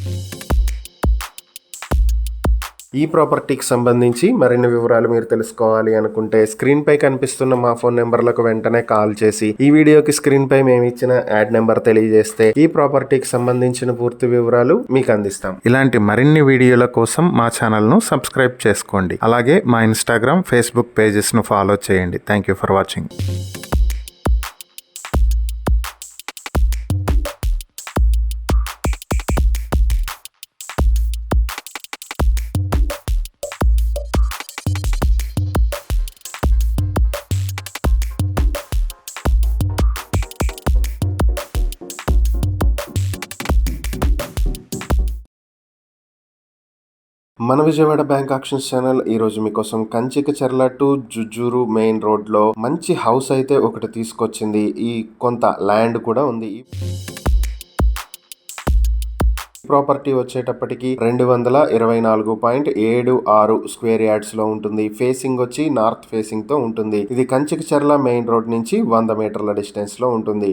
ఈ ప్రాపర్టీకి సంబంధించి మరిన్ని వివరాలు మీరు తెలుసుకోవాలి అనుకుంటే స్క్రీన్ పై కనిపిస్తున్న మా ఫోన్ నెంబర్లకు వెంటనే కాల్ చేసి ఈ వీడియోకి స్క్రీన్ పై మేము ఇచ్చిన యాడ్ నెంబర్ తెలియజేస్తే ఈ ప్రాపర్టీకి సంబంధించిన పూర్తి వివరాలు మీకు అందిస్తాం. ఇలాంటి మరిన్ని వీడియోల కోసం మా ఛానల్ ను సబ్స్క్రైబ్ చేసుకోండి. అలాగే మా ఇన్స్టాగ్రామ్, ఫేస్బుక్ పేజెస్ ను ఫాలో చేయండి. Thank you for watching. మన విజయవాడ బ్యాంక్ ఆక్షన్స్ ఛానల్ ఈ రోజు మీకోసం Kanchikacherla to Jujjuru main road లో మంచి హౌస్ అయితే ఒకటి తీసుకొచ్చింది. ఈ కొంత ల్యాండ్ కూడా ఉంది. ప్రాపర్టీ వచ్చేటప్పటికి 224.76 స్క్వేర్ యార్డ్స్ లో ఉంటుంది. ఫేసింగ్ వచ్చి నార్త్ ఫేసింగ్ తో ఉంటుంది. ఇది కంచికచర్ల మెయిన్ రోడ్ నుంచి 100 మీటర్ల డిస్టెన్స్ లో ఉంటుంది.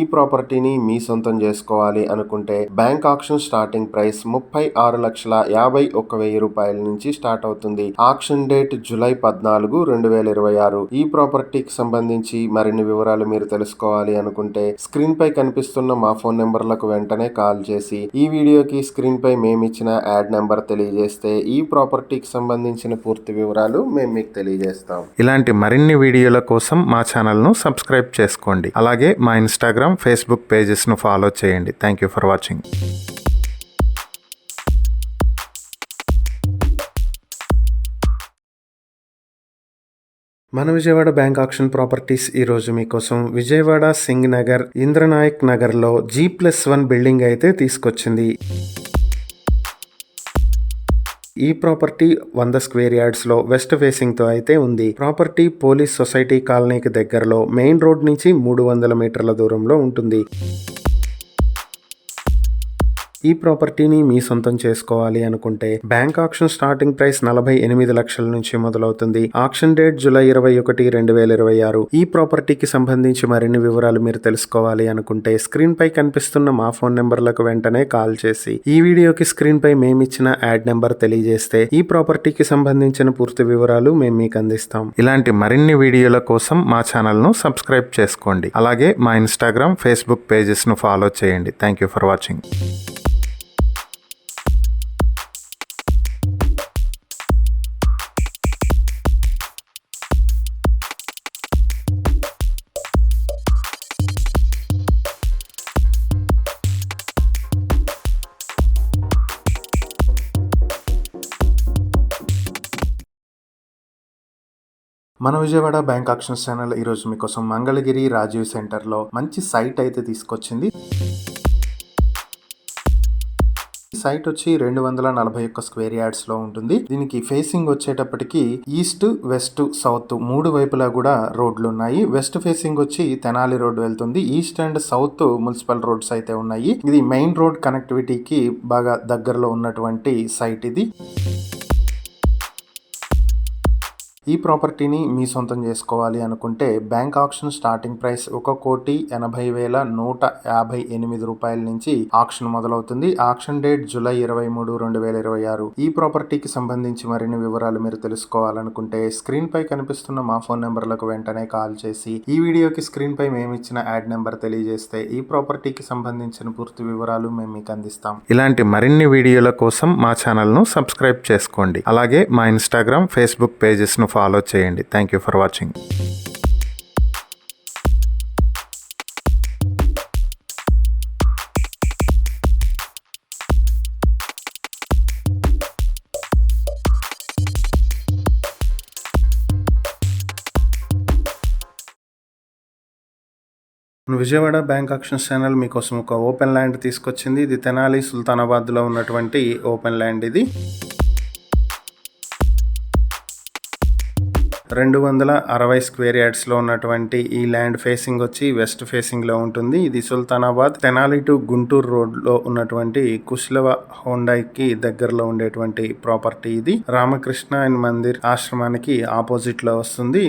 ఈ ప్రాపర్టీని మీ సొంతం చేసుకోవాలి అనుకుంటే బ్యాంక్ ఆక్షన్ స్టార్టింగ్ ప్రైస్ 36,51,000 రూపాయల నుంచి స్టార్ట్ అవుతుంది. Auction date July 14, 2026. ఈ ప్రాపర్టీకి సంబంధించి మరిన్ని వివరాలు మీరు తెలుసుకోవాలి అనుకుంటే స్క్రీన్ పై కనిపిస్తున్న మా ఫోన్ నెంబర్లకు వెంటనే కాల్ చేసి ఈ వీడియోకి స్క్రీన్ పై మేమిచ్చిన యాడ్ నెంబర్ తెలియజేస్తే ఈ ప్రాపర్టీకి సంబంధించిన పూర్తి వివరాలు మేము మీకు తెలియజేస్తాం. ఇలాంటి మరిన్ని వీడియోల కోసం మా ఛానల్ ను సబ్స్క్రైబ్ చేసుకోండి. అలాగే మా ఇన్స్టాగ్రామ్, ఫేస్బుక్ పేజెస్ ను ఫాలో చేయండి. Thank you for watching. మన విజయవాడ బ్యాంక్ ఆక్షన్ ప్రాపర్టీస్ ఈ రోజు మీకోసం విజయవాడ సింగ్ నగర్, ఇంద్రనాయక్ నగర్ లో G+1 బిల్డింగ్ అయితే తీసుకొచ్చింది. ఈ ప్రాపర్టీ 100 స్క్వేర్ యార్డ్స్ లో వెస్ట్ ఫేసింగ్ తో అయితే ఉంది. ప్రాపర్టీ పోలీస్ సొసైటీ కాలనీకి దగ్గరలో మెయిన్ రోడ్ నుంచి 300 మీటర్ల దూరంలో ఉంటుంది. ఈ ప్రాపర్టీని మీ సొంతం చేసుకోవాలి అనుకుంటే బ్యాంక్ ఆక్షన్ స్టార్టింగ్ ప్రైస్ 48 లక్షల నుంచి మొదలవుతుంది. Auction date July 21, 2026. ఈ ప్రాపర్టీకి సంబంధించి మరిన్ని వివరాలు మీరు తెలుసుకోవాలి అనుకుంటే స్క్రీన్ పై కనిపిస్తున్న మా ఫోన్ నెంబర్లకు వెంటనే కాల్ చేసి ఈ వీడియోకి స్క్రీన్ పై మేమిచ్చిన యాడ్ నెంబర్ తెలియజేస్తే ఈ ప్రాపర్టీకి సంబంధించిన పూర్తి వివరాలు మేము మీకు అందిస్తాం. ఇలాంటి మరిన్ని వీడియోల కోసం మా ఛానల్ ను సబ్స్క్రైబ్ చేసుకోండి. అలాగే మా ఇన్స్టాగ్రామ్, ఫేస్బుక్ పేజెస్ ను ఫాలో చేయండి. Thank you for watching. మన విజయవాడ బ్యాంక్ ఆక్షన్స్ ఛానల్ ఈరోజు మీకోసం మంగళగిరి రాజీవ్ సెంటర్లో మంచి సైట్ అయితే తీసుకొచ్చింది. సైట్ వచ్చి 241 స్క్వేర్ యార్డ్స్ లో ఉంటుంది. దీనికి ఫేసింగ్ వచ్చేటప్పటికి ఈస్ట్, వెస్ట్, సౌత్ 3 వైపులా కూడా రోడ్లు ఉన్నాయి. వెస్ట్ ఫేసింగ్ వచ్చి తెనాలి రోడ్ వెళ్తుంది. East and south municipal roads అయితే ఉన్నాయి. ఇది మెయిన్ రోడ్ కనెక్టివిటీకి బాగా దగ్గరలో ఉన్నటువంటి సైట్ ఇది. ఈ ప్రాపర్టీని మీ సొంతం చేసుకోవాలి అనుకుంటే బ్యాంక్ ఆక్షన్ స్టార్టింగ్ ప్రైస్ 1,80,158 రూపాయల నుంచి ఆక్షన్ మొదలవుతుంది. Auction date July 23, 2026. ఈ ప్రాపర్టీకి సంబంధించి మరిన్ని వివరాలు మీరు తెలుసుకోవాలనుకుంటే స్క్రీన్ పై కనిపిస్తున్న మా ఫోన్ నెంబర్లకు వెంటనే కాల్ చేసి ఈ వీడియోకి స్క్రీన్ పై మేము ఇచ్చిన యాడ్ నెంబర్ తెలియజేస్తే ఈ ప్రాపర్టీకి సంబంధించిన పూర్తి వివరాలు మేము మీకు అందిస్తాం. ఇలాంటి మరిన్ని వీడియోల కోసం మా ఛానల్ ను సబ్స్క్రైబ్ చేసుకోండి. అలాగే మా ఇన్స్టాగ్రామ్, ఫేస్బుక్ పేజెస్ ను ఫాలో చేయండి. Thank you for watching. Vijayawada bank auctions channel మీకోసం ఒక ఓపెన్ ల్యాండ్ తీసుకొచ్చింది. ఇది తెనాలి సుల్తానాబాద్ లో ఉన్నటువంటి ఓపెన్ ల్యాండ్. ఇది 260 స్క్వేర్ యార్డ్స్ లో ఉన్నటువంటి ఈ ల్యాండ్ ఫేసింగ్ వచ్చి వెస్ట్ ఫేసింగ్ లో ఉంటుంది. ఇది సుల్తానాబాద్ తెనాలి టు గుంటూరు రోడ్ లో ఉన్నటువంటి కుష్లవ హోండాకి దగ్గరలో ఉండేటువంటి ప్రాపర్టీ. ఇది రామకృష్ణ అండ్ మందిర్ ఆశ్రమానికి ఆపోజిట్ లో వస్తుంది.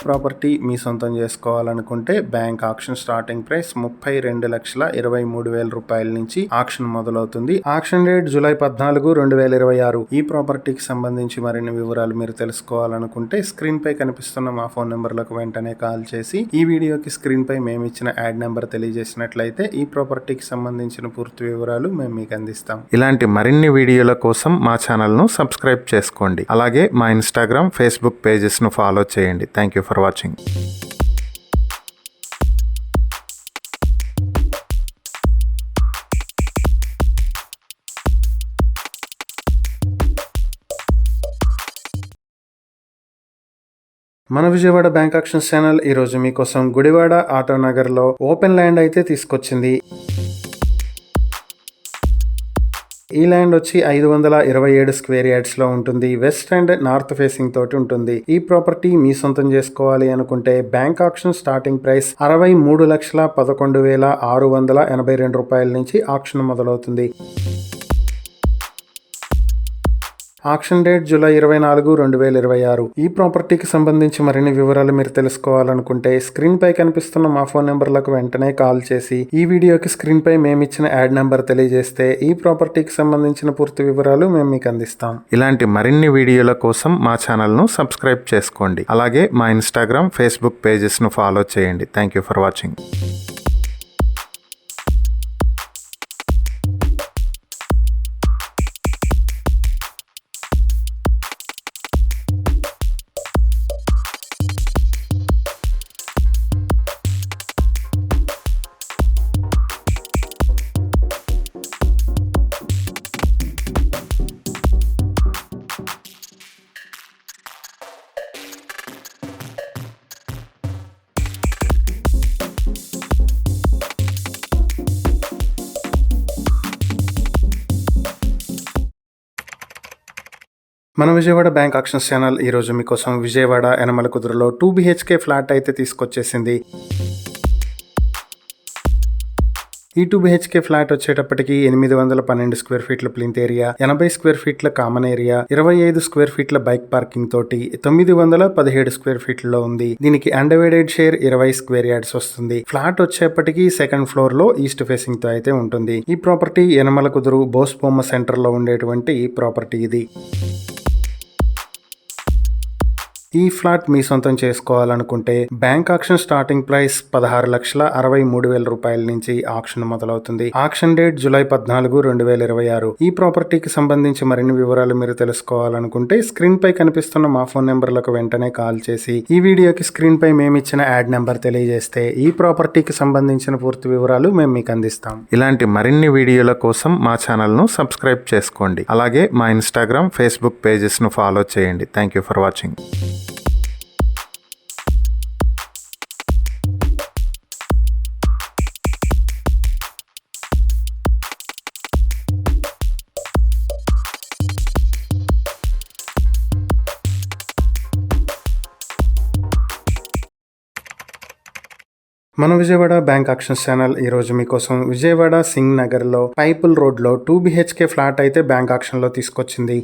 ప్రాపర్టీ మీ సొంతం చేసుకోవాలనుకుంటే బ్యాంక్ ఆక్షన్ స్టార్టింగ్ ప్రైస్ 32,23,000 రూపాయల నుంచి ఆక్షన్ మొదలవుతుంది. Auction date July 14, 2026. ఈ ప్రాపర్టీకి సంబంధించి మరిన్ని వివరాలు మీరు తెలుసుకోవాలనుకుంటే స్క్రీన్ పై కనిపిస్తున్న మా ఫోన్ నెంబర్లకు వెంటనే కాల్ చేసి ఈ వీడియోకి స్క్రీన్ పై మేము ఇచ్చిన యాడ్ నెంబర్ తెలియజేసినట్లయితే ఈ ప్రాపర్టీకి సంబంధించిన పూర్తి వివరాలు మేము మీకు అందిస్తాం. ఇలాంటి మరిన్ని వీడియోల కోసం మా ఛానల్ ను సబ్స్క్రైబ్ చేసుకోండి. అలాగే మా ఇన్స్టాగ్రామ్, ఫేస్బుక్ పేజెస్ ను ఫాలో చేయండి. Thank you for watching. మన విజయవాడ బ్యాంక్ ఆక్షన్స్ ఛానల్ ఈరోజు మీకోసం గుడివాడ ఆటోనగర్ లో ఓపెన్ ల్యాండ్ అయితే తీసుకొచ్చింది. ఈ ల్యాండ్ వచ్చి 527 స్క్వేర్ యార్డ్స్ లో ఉంటుంది. వెస్ట్ అండ్ నార్త్ ఫేసింగ్ తోటి ఉంటుంది. ఈ ప్రాపర్టీ మీ సొంతం చేసుకోవాలి అనుకుంటే బ్యాంక్ ఆక్షన్ స్టార్టింగ్ ప్రైస్ 63,11,682 రూపాయల నుంచి ఆక్షన్ మొదలవుతుంది. Auction date July 24, 2026. ఈ ప్రాపర్టీకి సంబంధించి మరిన్ని వివరాలు మీరు తెలుసుకోవాలనుకుంటే స్క్రీన్ పై కనిపిస్తున్న మా ఫోన్ నెంబర్లకు వెంటనే కాల్ చేసి ఈ వీడియోకి స్క్రీన్ పై మేము ఇచ్చిన యాడ్ నెంబర్ తెలియజేస్తే ఈ ప్రాపర్టీకి సంబంధించిన పూర్తి వివరాలు మేము మీకు అందిస్తాం. ఇలాంటి మరిన్ని వీడియోల కోసం మా ఛానల్ ను సబ్స్క్రైబ్ చేసుకోండి. అలాగే మా ఇన్స్టాగ్రామ్, ఫేస్బుక్ పేజెస్ ను ఫాలో చేయండి. Thank you for watching. మన విజయవాడ బ్యాంక్ ఆక్షన్స్ ఛానల్ ఈరోజు మీకోసం విజయవాడ యనమల కుదురులో 2 BHK ఫ్లాట్ అయితే తీసుకొచ్చేసింది. ఈ 2 BHK ఫ్లాట్ వచ్చేటప్పటికి 812 స్క్వేర్ ఫీట్ల ప్లింత్ ఏరియా, 80 స్క్వేర్ ఫీట్ల కామన్ ఏరియా, 25 స్క్వేర్ ఫీట్ల బైక్ పార్కింగ్ తోటి 917 స్క్వేర్ ఫీట్లలో ఉంది. దీనికి అన్డివైడెడ్ షేర్ 20 స్క్వేర్ యార్డ్స్ వస్తుంది. ఫ్లాట్ వచ్చేప్పటికి సెకండ్ ఫ్లోర్ లో ఈస్ట్ ఫేసింగ్ తో అయితే ఉంటుంది. ఈ ప్రాపర్టీ యనమల కుదురు బోస్బొమ్మ సెంటర్ లో ఉండేటువంటి ప్రాపర్టీ ఇది. ఈ ఫ్లాట్ మీ సొంతం చేసుకోవాలనుకుంటే బ్యాంక్ ఆక్షన్ స్టార్టింగ్ ప్రైస్ 16,63,000 రూపాయల నుంచి ఆక్షన్ మొదలవుతుంది. Auction date July 14, 2026. ఈ ప్రాపర్టీకి సంబంధించి మరిన్ని వివరాలు మీరు తెలుసుకోవాలనుకుంటే స్క్రీన్ పై కనిపిస్తున్న మా ఫోన్ నెంబర్లకు వెంటనే కాల్ చేసి ఈ వీడియోకి స్క్రీన్ పై మేమిచ్చిన యాడ్ నెంబర్ తెలియజేస్తే ఈ ప్రాపర్టీకి సంబంధించిన పూర్తి వివరాలు మేము మీకు అందిస్తాం. ఇలాంటి మరిన్ని వీడియోల కోసం మా ఛానల్ ను సబ్స్క్రైబ్ చేసుకోండి. అలాగే మా ఇన్స్టాగ్రామ్, ఫేస్బుక్ పేజెస్ ను ఫాలో చేయండి. Thank you for watching. మన విజయవాడ బ్యాంక్ ఆక్షన్స్ ఛానల్ ఈ రోజు మీకోసం విజయవాడ సింగ్ నగర్ లో పైపుల్ రోడ్ లో 2 BHK ఫ్లాట్ అయితే బ్యాంక్ ఆక్షన్ లో తీసుకొచ్చింది.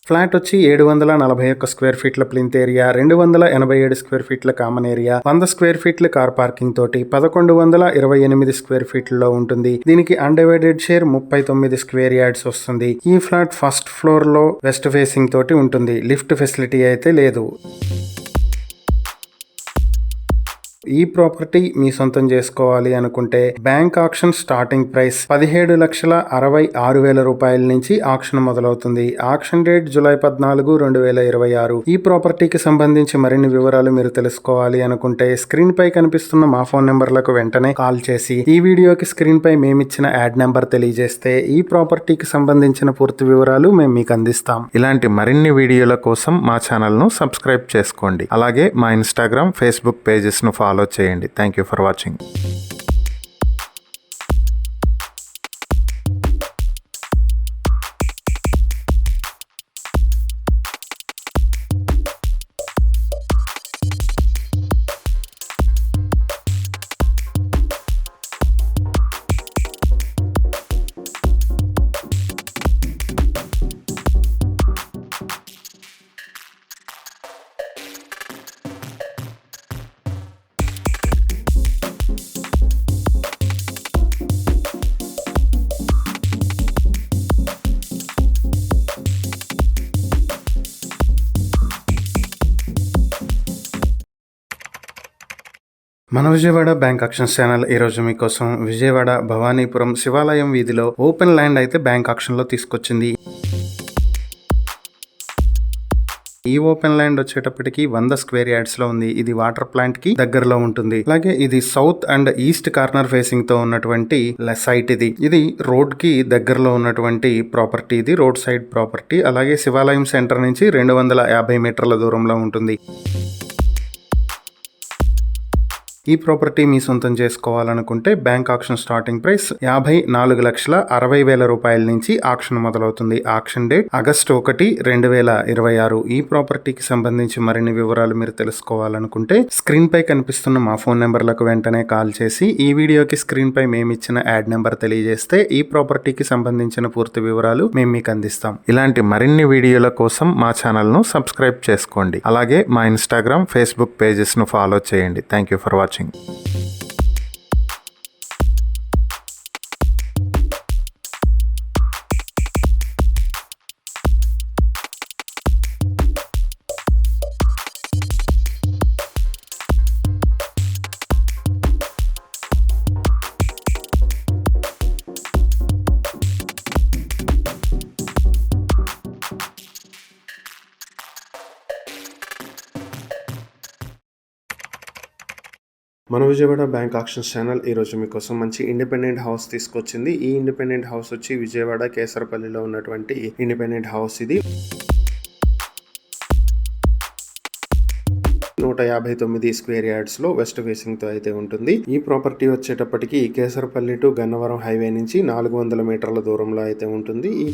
ఫ్లాట్ వచ్చి 741 స్క్వేర్ ఫీట్ల ప్లింత్ ఏరియా, 287 స్క్వేర్ ఫీట్ల కామన్ ఏరియా, 100 స్క్వేర్ ఫీట్ల కార్ పార్కింగ్ తోటి 1128 స్క్వేర్ ఫీట్లలో ఉంటుంది. దీనికి అన్డివైడెడ్ షేర్ 39 స్క్వేర్ యార్డ్స్ వస్తుంది. ఈ ఫ్లాట్ ఫస్ట్ ఫ్లోర్ లో వెస్ట్ ఫేసింగ్ తోటి ఉంటుంది. లిఫ్ట్ ఫెసిలిటీ అయితే లేదు. ఈ ప్రాపర్టీ మీ సొంతం చేసుకోవాలి అనుకుంటే బ్యాంక్ ఆక్షన్ స్టార్టింగ్ ప్రైస్ 17,66,000 రూపాయల నుంచి ఆక్షన్ మొదలవుతుంది. Auction date July 14, 2026. ఈ ప్రాపర్టీకి సంబంధించి మరిన్ని వివరాలు మీరు తెలుసుకోవాలి అనుకుంటే స్క్రీన్ పై కనిపిస్తున్న మా ఫోన్ నెంబర్లకు వెంటనే కాల్ చేసి ఈ వీడియోకి స్క్రీన్ పై మేమిచ్చిన యాడ్ నెంబర్ తెలియజేస్తే ఈ ప్రాపర్టీకి సంబంధించిన పూర్తి వివరాలు మేము మీకు అందిస్తాం. ఇలాంటి మరిన్ని వీడియోల కోసం మా ఛానల్ ను సబ్స్క్రైబ్ చేసుకోండి. అలాగే మా ఇన్స్టాగ్రామ్, ఫేస్బుక్ పేజెస్ ను ఫాలో చేయండి. Thank you for watching. మన విజయవాడ బ్యాంక్ ఆక్షన్స్ ఛానల్ ఈ రోజు మీకోసం విజయవాడ భవానీపురం శివాలయం వీధిలో ఓపెన్ ల్యాండ్ అయితే బ్యాంక్ ఆక్షన్ లో తీసుకొచ్చింది. ఈ ఓపెన్ ల్యాండ్ వచ్చేటప్పటికి 100 స్క్వేర్ యార్డ్స్ లో ఉంది. ఇది వాటర్ ప్లాంట్ కి దగ్గరలో ఉంటుంది. అలాగే ఇది south and east corner facing తో ఉన్నటువంటి సైట్. ఇది రోడ్ కి దగ్గరలో ఉన్నటువంటి ప్రాపర్టీ. ఇది రోడ్ సైడ్ ప్రాపర్టీ. అలాగే శివాలయం సెంటర్ నుంచి 250 మీటర్ల దూరంలో ఉంటుంది. ఈ ప్రాపర్టీ మీ సొంతం చేసుకోవాలనుకుంటే బ్యాంక్ ఆక్షన్ స్టార్టింగ్ ప్రైస్ 54,60,000 రూపాయల నుంచి ఆక్షన్ మొదలవుతుంది. Auction date August 1, 2026. ఈ ప్రాపర్టీకి సంబంధించి మరిన్ని వివరాలు మీరు తెలుసుకోవాలనుకుంటే స్క్రీన్ పై కనిపిస్తున్న మా ఫోన్ నెంబర్లకు వెంటనే కాల్ చేసి ఈ వీడియోకి స్క్రీన్ పై మేమిచ్చిన యాడ్ నెంబర్ తెలియజేస్తే ఈ ప్రాపర్టీకి సంబంధించిన పూర్తి వివరాలు మేము మీకు అందిస్తాం. ఇలాంటి మరిన్ని వీడియోల కోసం మా ఛానల్ ను సబ్స్క్రైబ్ చేసుకోండి. అలాగే మా ఇన్స్టాగ్రామ్, ఫేస్బుక్ పేజెస్ ను ఫాలో చేయండి. Thank you for watching. మన విజయవాడ బ్యాంక్ ఆక్షన్స్ ఛానల్ ఈ రోజు మీకోసం మంచి ఇండిపెండెంట్ హౌస్ తీసుకొచ్చింది. ఈ ఇండిపెండెంట్ హౌస్ వచ్చి విజయవాడ కేసరపల్లిలో ఉన్నటువంటి ఇండిపెండెంట్ హౌస్. ఇది 159 స్క్వేర్ యార్డ్స్ లో వెస్ట్ ఫేసింగ్ తో అయితే ఉంటుంది. ఈ ప్రాపర్టీ వచ్చేటప్పటికి కేసరపల్లి టు గన్నవరం హైవే నుంచి 400 మీటర్ల దూరంలో అయితే ఉంటుంది. ఈ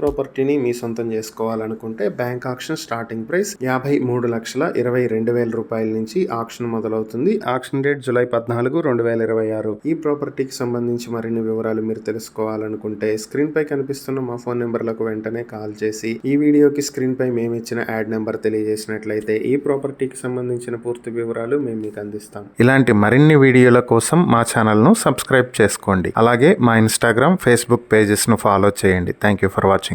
ప్రాపర్టీని మీ సొంతం చేసుకోవాలనుకుంటే బ్యాంక్ ఆక్షన్ స్టార్టింగ్ ప్రైస్ 53,22,000 రూపాయల నుంచి ఆక్షన్ మొదలవుతుంది. Auction date July 14, 2026. ఈ ప్రాపర్టీకి సంబంధించి మరిన్ని వివరాలు మీరు తెలుసుకోవాలనుకుంటే స్క్రీన్ పై కనిపిస్తున్న మా ఫోన్ నెంబర్లకు వెంటనే కాల్ చేసి ఈ వీడియోకి స్క్రీన్ పై మేము ఇచ్చిన యాడ్ నెంబర్ తెలియజేసినట్లయితే ఈ ప్రాపర్టీకి సంబంధించిన పూర్తి వివరాలు మేము మీకు అందిస్తాం. ఇలాంటి మరిన్ని వీడియోల కోసం మా ఛానల్ ను సబ్స్క్రైబ్ చేసుకోండి. అలాగే మా ఇన్స్టాగ్రామ్, ఫేస్బుక్ పేజెస్ ను ఫాలో చేయండి. Thank you for watching.